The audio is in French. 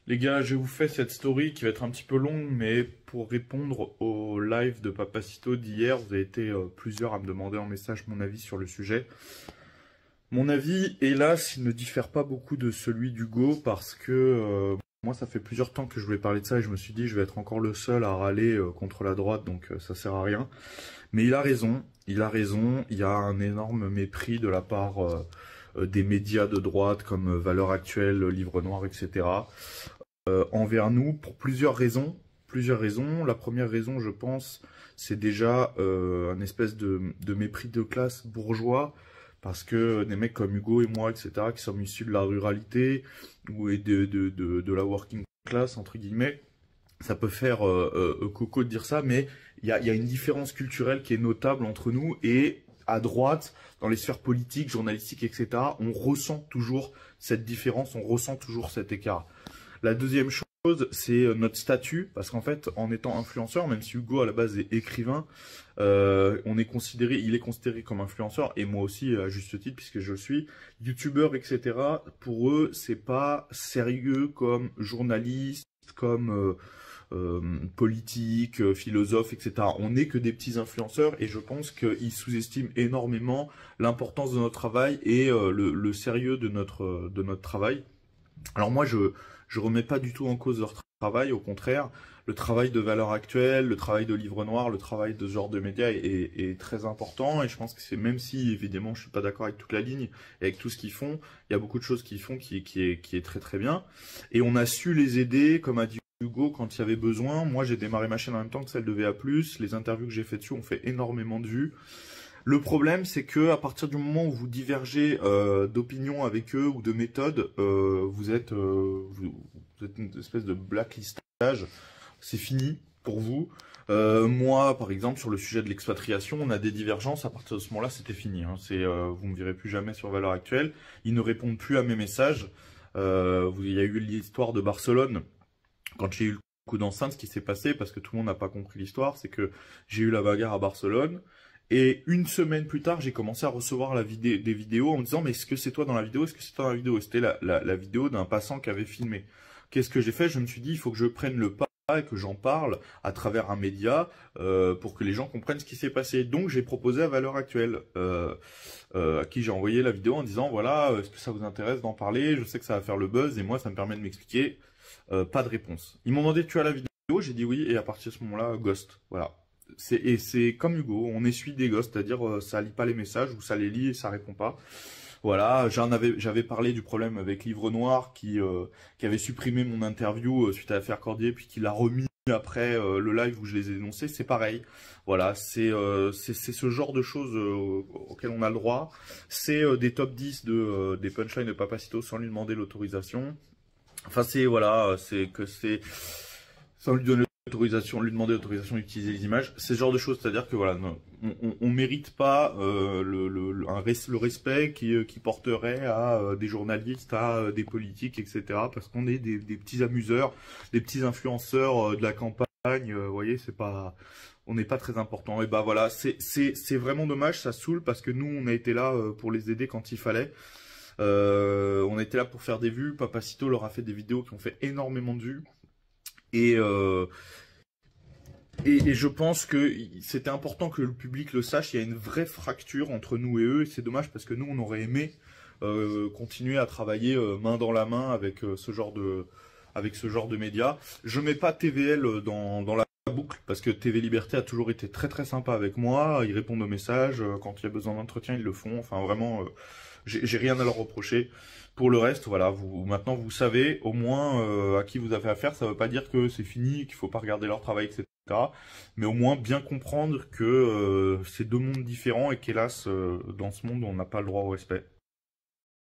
Les gars, je vous fais cette story qui va être un petit peu longue, mais pour répondre au live de Papacito d'hier, vous avez été plusieurs à me demander en message mon avis sur le sujet. Mon avis, hélas, il ne diffère pas beaucoup de celui d'Hugo parce que moi, ça fait plusieurs temps que je voulais parler de ça et je me suis dit, je vais être encore le seul à râler contre la droite, donc ça sert à rien. Mais il a raison, il a raison, il y a un énorme mépris de la part des médias de droite comme Valeurs Actuelles, Livre Noir, etc. Envers nous pour plusieurs raisons. La première raison, je pense, c'est déjà un espèce de mépris de classe bourgeois, parce que des mecs comme Hugo et moi, etc., qui sommes issus de la ruralité ou de la working class, entre guillemets, ça peut faire coco de dire ça, mais il y a une différence culturelle qui est notable entre nous et à droite, dans les sphères politiques, journalistiques, etc., on ressent toujours cette différence, on ressent toujours cet écart. La deuxième chose, c'est notre statut, parce qu'en fait, en étant influenceur, même si Hugo à la base est écrivain, il est considéré comme influenceur, et moi aussi à juste titre, puisque je le suis, youtubeur, etc. Pour eux, c'est pas sérieux comme journaliste, comme politique, philosophe, etc. On n'est que des petits influenceurs, et je pense qu'ils sous-estiment énormément l'importance de notre travail et le sérieux de notre travail. Alors moi, je remets pas du tout en cause leur travail, au contraire, le travail de Valeurs Actuelles, le travail de Livre Noir, le travail de ce genre de médias est très important, et je pense que c'est, même si évidemment je suis pas d'accord avec toute la ligne et avec tout ce qu'ils font, il y a beaucoup de choses qu'ils font qui est très très bien, et on a su les aider, comme a dit Hugo, quand il y avait besoin. Moi j'ai démarré ma chaîne en même temps que celle de VA+, les interviews que j'ai fait dessus ont fait énormément de vues. Le problème, c'est que à partir du moment où vous divergez d'opinion avec eux ou de méthode, vous êtes une espèce de blacklistage. C'est fini pour vous. Moi, par exemple, sur le sujet de l'expatriation, on a des divergences. À partir de ce moment-là, c'était fini. Hein. Vous me verrez plus jamais sur Valeurs Actuelles. Ils ne répondent plus à mes messages. Il y a eu l'histoire de Barcelone. Quand j'ai eu le coup d'enceinte, ce qui s'est passé, parce que tout le monde n'a pas compris l'histoire, c'est que j'ai eu la bagarre à Barcelone. Et une semaine plus tard, j'ai commencé à recevoir des vidéos en me disant « Mais est-ce que c'est toi dans la vidéo? Est-ce que c'est toi dans la vidéo ?» C'était la vidéo d'un passant qui avait filmé. Qu'est-ce que j'ai fait? Je me suis dit « Il faut que je prenne le pas et que j'en parle à travers un média pour que les gens comprennent ce qui s'est passé. » Donc j'ai proposé à Valeurs Actuelles, à qui j'ai envoyé la vidéo en disant « Voilà, est-ce que ça vous intéresse d'en parler? Je sais que ça va faire le buzz et moi, ça me permet de m'expliquer. » Pas de réponse. Ils m'ont demandé « Tu as la vidéo ?» J'ai dit oui, et à partir de ce moment-là, ghost. Voilà. C'est comme Hugo, on essuie des ghosts, c'est-à-dire ça lit pas les messages, ou ça les lit et ça répond pas. Voilà, j'avais parlé du problème avec Livre Noir qui avait supprimé mon interview suite à l'affaire Cordier, puis qui l'a remis après le live où je les ai dénoncés. C'est pareil. Voilà, c'est ce genre de choses auxquelles on a le droit. C'est des top 10 des punchlines de Papacito sans lui demander l'autorisation. Enfin, voilà, sans lui donner lui demander l'autorisation d'utiliser les images, c'est ce genre de choses, c'est-à-dire que voilà, on mérite pas le respect qui porterait à des journalistes, à des politiques, etc. Parce qu'on est des petits amuseurs, des petits influenceurs de la campagne, vous voyez, on n'est pas très important. Et bah voilà, c'est vraiment dommage, ça saoule, parce que nous, on a été là pour les aider quand il fallait. On était là pour faire des vues. Papacito leur a fait des vidéos qui ont fait énormément de vues. Et je pense que c'était important que le public le sache. Il y a une vraie fracture entre nous et eux. Et c'est dommage parce que nous, on aurait aimé continuer à travailler main dans la main avec ce genre de médias. Je mets pas TVL dans la boucle parce que TV Liberté a toujours été très très sympa avec moi. Ils répondent aux messages. Quand il y a besoin d'entretien, ils le font. Enfin, vraiment, j'ai rien à leur reprocher. Pour le reste, voilà, maintenant vous savez au moins à qui vous avez affaire. Ça ne veut pas dire que c'est fini, qu'il faut pas regarder leur travail, etc. Mais au moins bien comprendre que c'est deux mondes différents et qu'hélas, dans ce monde, on n'a pas le droit au respect.